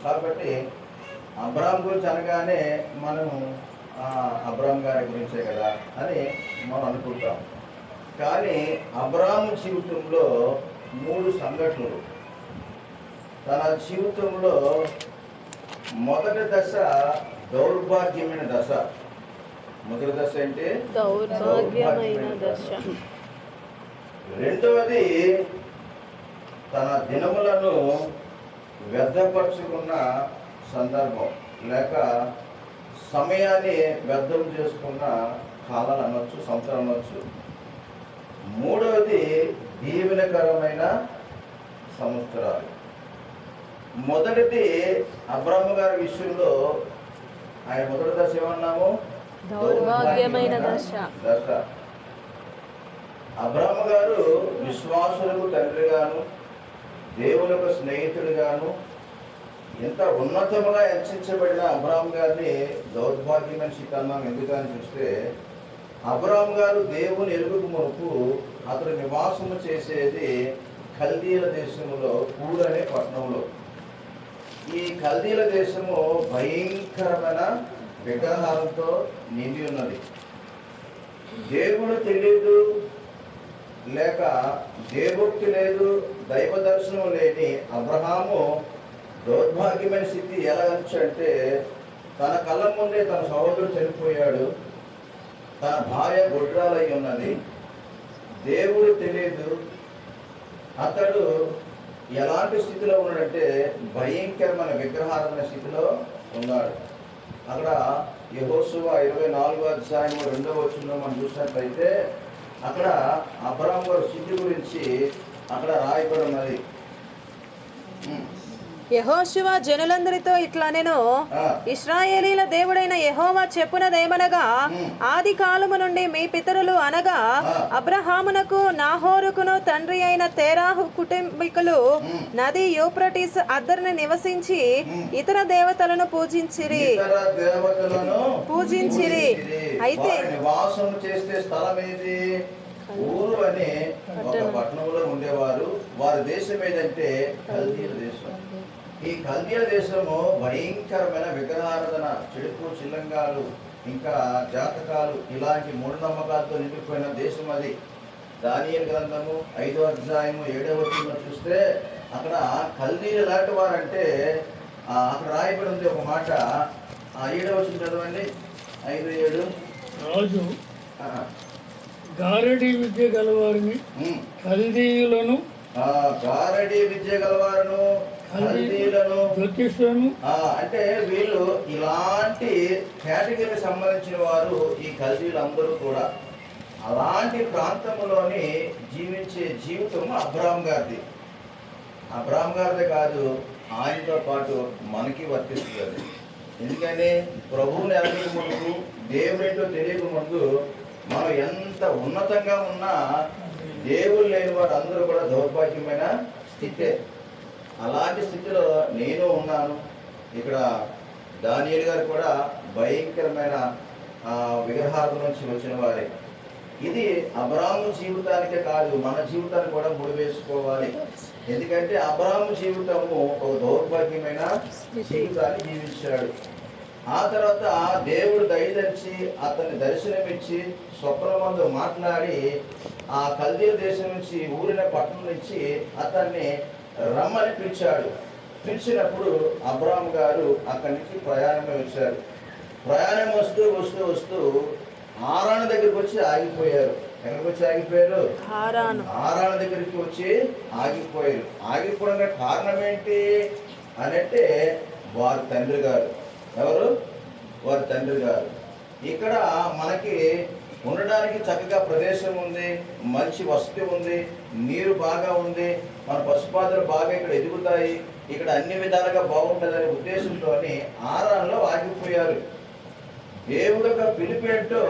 కాబట్టి అబ్రామ్ గురించి అనగానే మనం అబ్రామ్ గారి గురించే కదా అని మనం అనుకుంటాం. కానీ అబ్రాము జీవితంలో 3 సంఘటనలు. తన జీవితంలో మొదటి దశ దౌర్భాగ్యమైన దశ. మొదటి దశ అంటే దౌర్భాగ్యమైన దశ. రెండవది తన దినములను వ్యర్థపరుచుకున్న సందర్భం, లేక సమయాన్ని వ్యర్థం చేసుకున్న కాలాలు అనొచ్చు, సంవత్సరం అనొచ్చు. మూడవది దీవెనకరమైన సంవత్సరాలు. మొదటిది అబ్రాము గారి విషయంలో ఆయన మొదటి దశ ఏమన్నాము? దౌర్భాగ్యమైన దశ. అబ్రాము గారు విశ్వాసులకు తండ్రిగాను, దేవులకు స్నేహితుడిగాను ఎంత ఉన్నతముగా హెచ్చించబడిన అబ్రాము గారిని దౌర్భాగ్యమైన స్థితి అన్నాం. ఎందుకని చూస్తే అబ్రాము గారు దేవుని ఎరుగుకు మునుపు అతడు నివాసము చేసేది కల్దీల దేశములో, ఊరు అనే పట్టణంలో. ఈ కల్దీల దేశము భయంకరమైన విగ్రహాలతో నిండి ఉన్నది. దేవుడు తెలియదు, లేక దేవోక్తి లేదు, దైవ దర్శనం లేని అబ్రహాము దౌర్భాగ్యమైన స్థితి ఎలా అంటే తన కళ్ళ ముందే తన సహోదరుడు చనిపోయాడు, తన భార్య గుడ్రాలై ఉన్నది, దేవుడు తెలియదు. అతడు ఎలాంటి స్థితిలో ఉన్నాడంటే భయంకరమైన విగ్రహారాధన స్థితిలో ఉన్నాడు. అక్కడ యెహోషువ 24వ అధ్యాయం 2వ వచనంలో మనం చూసినట్లయితే అక్కడ అబ్రాము గారి స్థితి గురించి అక్కడ రాయబడి ఉన్నది. యెహోషువ జనులందరితో ఇట్లా నేను ఇశ్రాయేలీల దేవుడైన యెహోవా చెప్పునదేమనగా, ఆది కాలము నుండి మీ పితరులు అనగా అబ్రహామునకు నాహోరుకును తండ్రి అయిన తేరాహు కుటుంబీకులు నది యూఫ్రటీస్ అద్దరిని నివసించి ఇతర దేవతలను పూజించిరి. అయితే నివాసం చేస్తే స్థలం ఏది? ఊరు అనే ఒక పట్టణంలో ఉండేవారు. వారి దేశం ఏదంటే కల్దీల దేశం. ఈ కల్దీల దేశము భయంకరమైన విగ్రహారాధన, చెడుపు చిల్లంగాలు, ఇంకా జాతకాలు, ఇలాంటి మూఢనమ్మకాలతో నిండిపోయిన దేశం అది. దానియేలు గ్రంథము 5వ అధ్యాయము 7వ వచనంలో చూస్తే అక్కడ కల్దీలు ఎలాంటి వారంటే అక్కడ రాయబడి ఉంది ఒక మాట. 7వ వచనం చదవండి. 5:7. రాజు గారడీ విద్య గలవారిని కల్దీయులను, గారడీ విద్య గలవారును, కల్దీయులను, జ్యోతిష్యులను, అంటే వీళ్ళు ఇలాంటి కేటగిరీకి సంబంధించిన వారు ఈ కల్దీయులు అందరూ కూడా. అలాంటి ప్రాంతంలోని జీవించే జీవితం అబ్రాము గారిది. అబ్రాము గారిదే కాదు, ఆయనతో పాటు మనకి వర్తిస్తుంది. ఎందుకని ప్రభువుని ఎరగక ముందు, దేవుడేంటో తెలియక ముందు మనం ఎంత ఉన్నతంగా ఉన్నా దేవుడు లేని వారు అందరూ కూడా దౌర్భాగ్యమైన స్థితే. అలాంటి స్థితిలో నేను ఉన్నాను. ఇక్కడ దానియేలు గారు కూడా భయంకరమైన విగ్రహాల నుంచి వచ్చిన వారే. ఇది అబ్రాము జీవితానికే కాదు, మన జీవితాన్ని కూడా ముడివేసుకోవాలి. ఎందుకంటే అబ్రాము జీవితము ఒక దౌర్భాగ్యమైన జీవితాన్ని జీవించాడు. ఆ తర్వాత దేవుడు దయదలిచి అతన్ని దర్శనమిచ్చి స్వప్నమందు మాట్లాడి ఆ కల్దీల దేశం నుంచి, ఊరిన పట్టణం నుంచి అతన్ని రమ్మని పిలిచాడు. పిలిచినప్పుడు అబ్రాము గారు అక్కడి నుంచి ప్రయాణమే వచ్చారు. ప్రయాణం వస్తూ వస్తూ వస్తూ హారాను దగ్గరికి వచ్చి ఆగిపోయారు. ఎక్కడికి వచ్చి ఆగిపోయారు? హారాను దగ్గరికి వచ్చి ఆగిపోయారు. ఆగిపోవడానికి కారణం ఏంటి అనంటే వారి తండ్రి గారు. ఎవరు? వారి తండ్రి గారు. ఇక్కడ మనకి ఉండడానికి చక్కగా ప్రదేశం ఉంది, మంచి వసతి ఉంది, నీరు బాగా ఉంది, మన పశుపాదులు బాగా ఇక్కడ ఎదుగుతాయి, ఇక్కడ అన్ని విధాలుగా బాగుంటుందనే ఉద్దేశంతో హారాన్లో ఆగిపోయారు. దేవుడు యొక్క పిలిపేంటో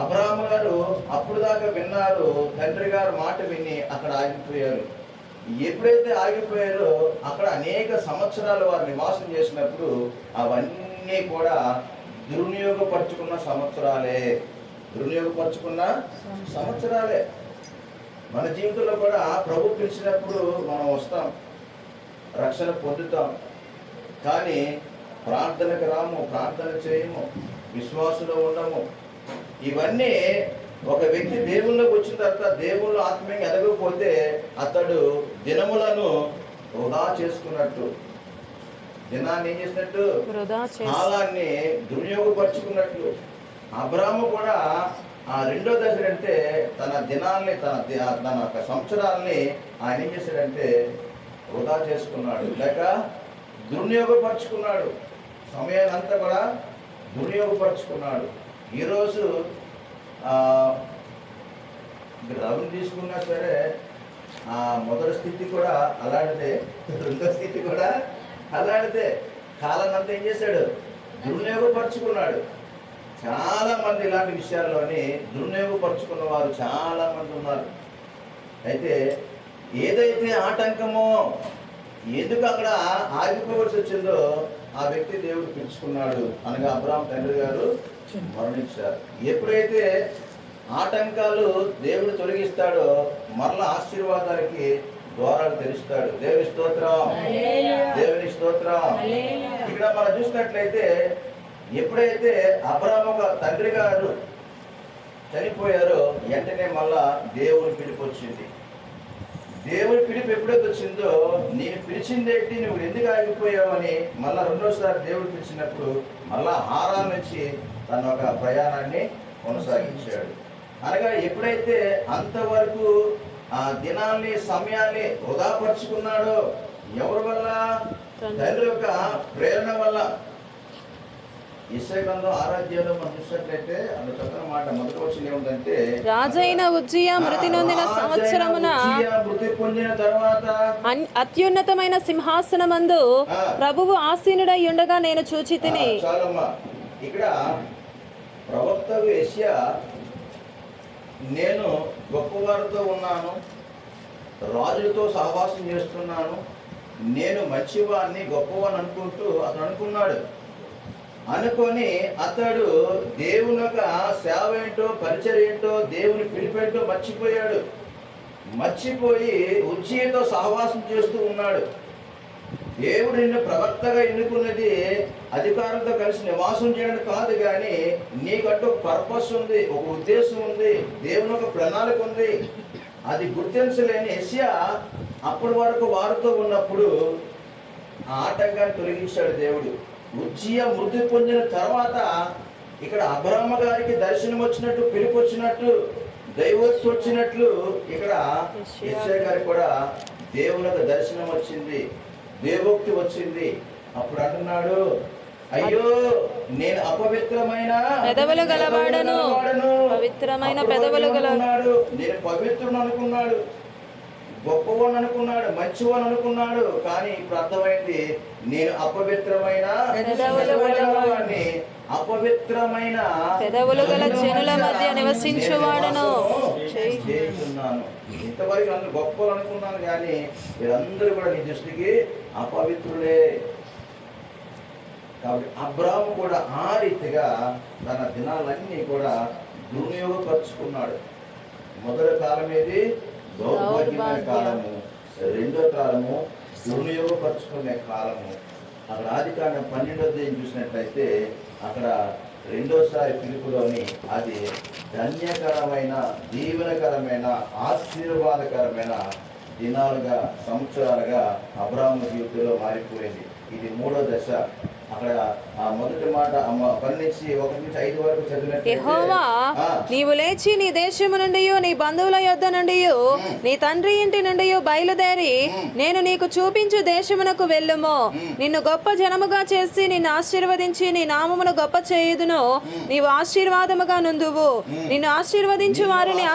అబ్రాము గారు అప్పుడు దాకా విన్నారు. తండ్రి గారు మాట విని అక్కడ ఆగిపోయారు. ఎప్పుడైతే ఆగిపోయారో అక్కడ అనేక సంవత్సరాలు వారు నివాసం చేసినప్పుడు అవన్నీ కూడా దుర్వినియోగపరుచుకున్న సంవత్సరాలే. దుర్వినియోగపరుచుకున్న సంవత్సరాలే. మన జీవితంలో కూడా ప్రభు పిలిచినప్పుడు మనం వస్తాం, రక్షణ పొందుతాం, కానీ ప్రార్థనకు రాము, ప్రార్థన చేయము, విశ్వాసంలో ఉండము. ఇవన్నీ ఒక వ్యక్తి దేవుళ్ళకి వచ్చిన తర్వాత దేవుళ్ళు ఆత్మీయంగా ఎదగకపోతే అతడు దినములను వృధా చేసుకున్నట్టు, దినాన్ని ఏం చేసినట్టు, కాలాన్ని దుర్వినియోగపరుచుకున్నట్లు. అబ్రాహాము కూడా ఆ రెండో దశ అంటే తన దినాల్ని, తన యొక్క సంవత్సరాల్ని ఆయన ఏం చేశాడంటే వృధా చేసుకున్నాడు, లేక దుర్వినియోగపరుచుకున్నాడు. సమయాన్ని అంతా కూడా దుర్వినియోగపరుచుకున్నాడు. ఈరోజు రవిని తీసుకున్నా సరే ఆ మొదటి స్థితి కూడా అలాంటిదే, రెండో స్థితి కూడా అలాంటిదే. కాలాన్ని అంతా ఏం చేశాడు, దుర్వినియోగపరుచుకున్నాడు. చాలా మంది ఇలాంటి విషయాల్లోని దుర్వినియోగపరుచుకున్న వారు చాలా మంది ఉన్నారు. అయితే ఏదైతే ఆటంకమో, ఎందుకు అక్కడ ఆగిపోవలసి వచ్చిందో ఆ వ్యక్తి దేవుడు పిలుచుకున్నాడు. అనగా అబ్రాహాం తండ్రి గారు మరణించారు. ఎప్పుడైతే ఆటంకాలు దేవుడు తొలగిస్తాడో మరలా ఆశీర్వాదాలకి ద్వారాలు తెరుస్తాడు. దేవుని స్తోత్రం, దేవుని స్తోత్రం. ఇక్కడ మనం చూసినట్లయితే ఎప్పుడైతే అబ్రాహాము తండ్రి గారు చనిపోయారో వెంటనే మళ్ళా దేవుని పిలుపు వచ్చింది. దేవుని పిలుపు ఎప్పుడైతే వచ్చిందో, నేను పిలిచిందేంటి, నువ్వు ఎందుకు ఆగిపోయావని మళ్ళా రెండోసారి దేవుడు పిలిచినప్పుడు మళ్ళా హారాన్ నుంచి తన ఒక ప్రయాణాన్ని కొనసాగించాడు. అనగా ఎప్పుడైతే అంతవరకు ఆ దినాల్ని, సమయాన్ని వృధాపరుచుకున్నాడో, ఎవరి వల్ల, తండ్రి యొక్క ప్రేరణ వల్ల. యెషయా గ్రంథం 6వ అధ్యాయంలో మనం చూసినట్లయితే అందులో చక్కని మాట మొదటి వచనం ఏముందంటే, రాజైన ఉజ్జియా మృతి నొందిన సంవత్సరమున మృతి పొందిన తర్వాత అత్యున్నతమైన సింహాసనమందు ప్రభువు ఆసీనుడై ఉండగా నేను చూచితిని. చాలమ్మా, ఇక్కడ ప్రవక్త యెషయా నేను గొప్పవారితో ఉన్నాను, రాజులతో సహవాసం చేస్తున్నాను, నేను మంచివాడిని, గొప్పవాడిని అనుకుంటూ అతను అనుకున్నాడు. అనుకొని అతడు దేవుని యొక్క సేవ ఏంటో, పరిచర్య ఏంటో, దేవుని పిలిపేంటో మర్చిపోయాడు. మర్చిపోయి ఉజ్జియాతో సహవాసం చేస్తూ ఉన్నాడు. దేవుడు నిన్ను ప్రవక్తగా ఎన్నుకున్నది అధికారంతో కలిసి నివాసం చేయడం కాదు, కానీ నీకంటూ ఒక పర్పస్ ఉంది, ఒక ఉద్దేశం ఉంది, దేవుని ఒక ప్రణాళిక ఉంది. అది గుర్తించలేని యెషయా అప్పటి వరకు వారితో ఉన్నప్పుడు ఆ ఆటంకాన్ని తొలగించాడు దేవుడు. ఉజ్జియా మృతి పొందిన తర్వాత ఇక్కడ అబ్రాహాము గారికి దర్శనం వచ్చినట్టు, పిలుపు వచ్చినట్టు, దైవోక్తి వచ్చినట్లు ఇక్కడ యెషయా గారికి కూడా దేవునికి దర్శనం వచ్చింది, దేవోక్తి వచ్చింది. అప్పుడు అంటున్నాడు, అయ్యో నేను అపవిత్రమైన పెదవులు గలవాడను, పవిత్రమైన పెదవులు గలవాడు. నేను పవిత్రుడు అనుకున్నాడు, గొప్పవాడు అనుకున్నాడు, మంచివాడు అనుకున్నాడు. కానీ ఇప్పుడు అర్థమైంది, నేను అపవిత్రమైన పెదవులని, అపవిత్రమైన పెదవులు గల జనుల మధ్య నివసించువాడను చేస్తున్నాను. ఇంతవరకు అందరూ గొప్పలు అనుకున్నాను, కానీ వీరందరూ కూడా నీ దృష్టికి అపవిత్రులే. కాబట్టి అబ్రాహాము కూడా ఆ రీతిగా తన దినాలన్నీ కూడా దుర్వినియోగపరుచుకున్నాడు. మొదటి కాలం ఏది, దౌర్భాగ్యమైన కాలము. రెండో కాలము దుర్వినియోగపరుచుకునే కాలము. అక్కడ ఆదికాండం 12వ అధ్యాయం చూసినట్లయితే అక్కడ రెండోసారి పిలుపులోని అది ధన్యకరమైన, దీవెనకరమైన, ఆశీర్వాదకరమైన దినాలుగా, సంవత్సరాలుగా అబ్రాహాము జీవితంలో మారిపోయింది. ఇది 3వ దశ. అక్కడ ఆ మొదటి మాట 1-5 వరకు చదివినట్లయితే, యెహోవా నీవు లేచి నీ దేశము నుండి, నీ బంధువుల యొద్ద నుండి, నీ తండ్రి ఇంటి నుండి బయలుదేరి నేను నీకు చూపించు దేశమునకు వెళ్ళుము. నిన్ను గొప్ప జనముగా చేసి నిన్ను ఆశీర్వదించి నీ నామమును గొప్ప చేయుదును. నీవు ఆశీర్వాదముగా నుందువు. నిన్ను ఆశీర్వదించు వారిని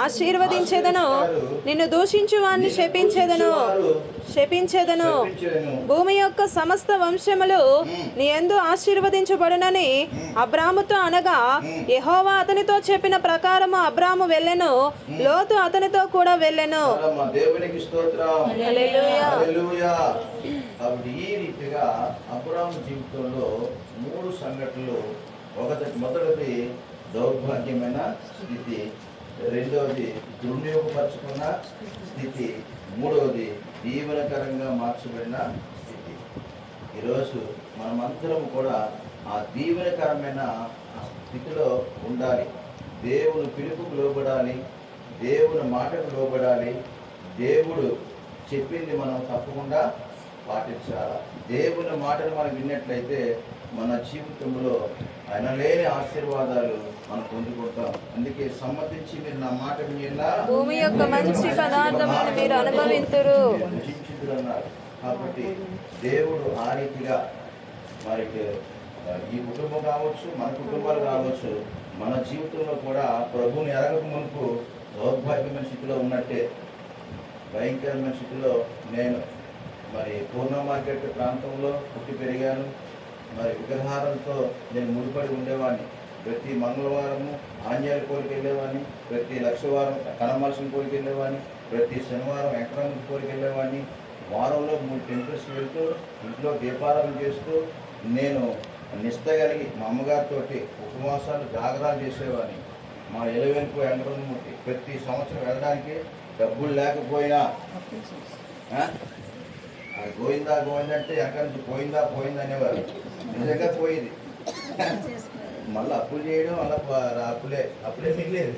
ఆశీర్వదించేదను, నిన్ను దూషించు వారిని శపించేదను. భూమి యొక్క సమస్త వంశములు నీ యందు ఆశీర్వదించబడునని అబ్రాముతో అనగా, యెహోవా అతనితో చెప్పిన ప్రకారము అబ్రాము వెళ్ళెను, లోతు అతనితో కూడా వెళ్ళెను. దేవునికి స్తోత్రం, హల్లెలూయా. హల్లెలూయా. కాబట్టి ఈ రీతిగా అబ్రాము జీవితంలో 3 సంఘటనలు. మొదటిది దౌర్భాగ్యమైన స్థితి, రెండవది దుర్వినియోగపరుచుకున్న స్థితి, మూడవది దీవెనకరంగా మార్చబడిన స్థితి. ఈరోజు మనమందరం కూడా ఆ దీవెనకరమైన స్థితిలో ఉండాలి. దేవుని పిలుపుకు లోబడాలి, దేవుని మాటకు లోబడాలి. దేవుడు చెప్పింది మనం తప్పకుండా పాటించాలి. దేవుని మాటలు మనం విన్నట్లయితే మన జీవితంలో ఆయన లేని ఆశీర్వాదాలు మనం పొందుకుంటాం. అందుకే సమ్మతించి మీరు నా మాట వినేలా భూమి యొక్క మంచి పదార్థములను మీరు అనుభవింతురు అన్నారు. కాబట్టి దేవుడు ఆ రీతిగా మరి ఈ కుటుంబం కావచ్చు, మన కుటుంబాలు కావచ్చు, మన జీవితంలో కూడా ప్రభువుని ఎరగక మునుపు దౌర్భాగ్యమైన స్థితిలో ఉన్నట్టే, భయంకరమైన స్థితిలో నేను మరి పూర్ణ మార్కెట్ ప్రాంతంలో పుట్టి పెరిగాను. మరి విగ్రహాలతో నేను ముడిపడి ఉండేవాడిని. ప్రతి మంగళవారము ఆంజనేయుల కోరిక వెళ్ళేవాడిని, ప్రతి లక్షవారం కనమలసిన కోరిక వెళ్ళేవాడిని, ప్రతి శనివారం ఎకరానికి కోరిక వెళ్ళేవాడిని. వారంలో 3 టెంపుల్స్కి వెళ్తూ ఇంట్లో దీపారాధన చేస్తూ నేను నిష్ట కలిగి మా అమ్మగారితో ఉపవాసాలు జాగరాలు చేసేవాడిని. మా ఎలవేలుపు వెంకటరమూర్తి ప్రతి సంవత్సరం వెళ్ళడానికి డబ్బులు లేకపోయినా అది గోయిందా గోయిందంటే ఎక్కడి నుంచి పోయిందా పోయిందా అనేవారు. నిజంగా పోయింది. మళ్ళీ అప్పులు చేయడం, మళ్ళీ అప్పులే మిగిలేదు,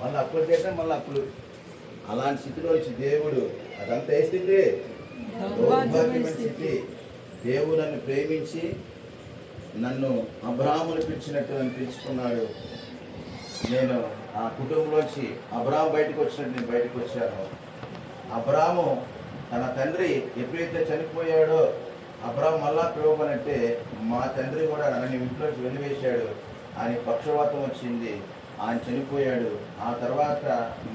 మళ్ళీ అప్పులు చేయడం, మళ్ళీ అప్పులు. అలాంటి స్థితిలో వచ్చి దేవుడు అదంతా ఏ స్థితి? దౌర్భాగ్యమైన స్థితి. దేవుడు నన్ను ప్రేమించి నన్ను అబ్రాహామును పిలిచినట్టు నన్ను పిలుచుకున్నాడు. నేను ఆ కుటుంబంలోంచి అబ్రాహాము బయటకు వచ్చినట్టు నేను బయటకు వచ్చాను. అబ్రాహాము తన తండ్రి ఎప్పుడైతే చనిపోయాడో అబ్రాహాము మళ్ళా పిలువమనంటే మా తండ్రి కూడా నన్ను ఇంట్లోకి వెలివేశాడు. ఆయన పక్షవాతం వచ్చింది, ఆయన చనిపోయాడు. ఆ తర్వాత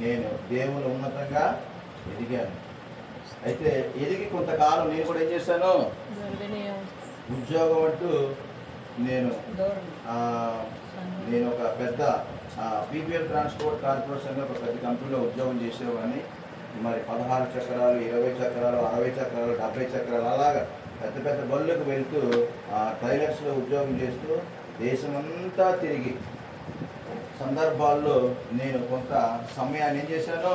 నేను దేవుని ఉన్నతంగా ఎదిగాను. అయితే ఎదిగి కొంతకాలం నేను కూడా ఏం చేశాను, ఉద్యోగం అంటూ నేను ఒక పెద్ద పీపీఎల్ ట్రాన్స్పోర్ట్ కార్పొరేషన్లో ఒక పెద్ద కంపెనీలో ఉద్యోగం చేసేవాడిని. మరి 16 చక్రాలు, 20 చక్రాలు, 60 చక్రాలు, 70 చక్రాలు అలాగా పెద్ద పెద్ద బళ్ళకు వెళ్తూ ట్రైలర్స్లో ఉద్యోగం చేస్తూ దేశమంతా తిరిగి సందర్భాల్లో నేను కొంత సమయాన్ని ఏం చేశాను,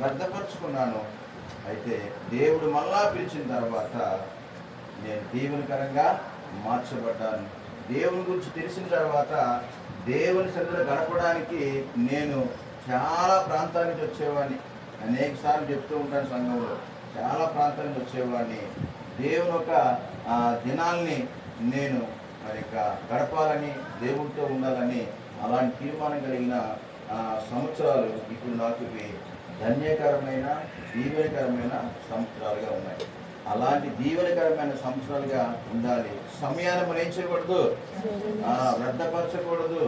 వ్యర్థపరుచుకున్నాను. అయితే దేవుడు మళ్ళా పిలిచిన తర్వాత నేను దీవెనకరంగా మార్చబడ్డాను. దేవుని గురించి తెలిసిన తర్వాత దేవుని సన్నిధిలో గడపడానికి నేను చాలా ప్రాంతాల నుంచి వచ్చేవాడిని. అనేక సార్లు చెప్తూ ఉంటాను సంఘంలో, చాలా ప్రాంతాల నుంచి వచ్చేవాడిని. దేవుని ఒక దినాల్ని నేను మరి గడపాలని, దేవునితో ఉండాలని అలాంటి తీర్మానం కలిగిన సంవత్సరాలు ఇప్పుడు నాకు ఇవి ధన్యకరమైన దీవెనకరమైన సంవత్సరాలుగా ఉన్నాయి. అలాంటి దీవెనకరమైన సంవత్సరాలుగా ఉండాలి. సమయాన్ని మనం ఏం చేయకూడదు, వ్యర్థపరచకూడదు.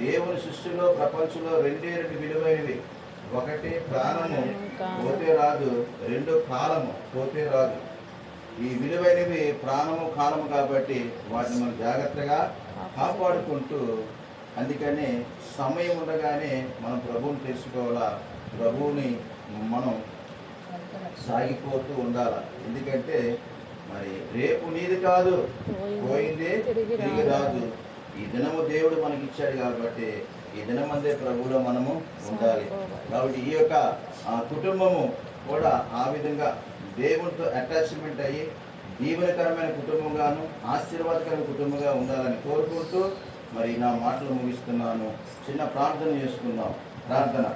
దేవుని సృష్టిలో ప్రపంచంలో 2 విలువైనవి. ఒకటి ప్రాణము పోతే రాదు, 2 కాలము పోతే రాదు. ఈ విలువైనవి ప్రాణము కాలము కాబట్టి వాటిని మనం జాగ్రత్తగా కాపాడుకుంటూ, అందుకని సమయం ఉండగానే మనం ప్రభువుని తెలుసుకోవాలా, ప్రభువుని మనం సాగిపోతూ ఉండాలి. ఎందుకంటే మరి రేపు నీది కాదు, పోయిందే తిరిగి రాదు. ఈ దినము దేవుడు మనకి ఇచ్చాడు కాబట్టి ఈ దినమందే ప్రభువులో మనము ఉండాలి. కాబట్టి ఈ యొక్క కుటుంబము కూడా ఆ విధంగా దేవునితో అటాచ్మెంట్ అయ్యి దీవెనకరమైన కుటుంబంగాను ఆశీర్వాదకరమైన కుటుంబంగా ఉండాలని కోరుకుంటూ మరి నా మాటలు ముగిస్తున్నాను. చిన్న ప్రార్థన చేసుకుందాం. ప్రార్థన.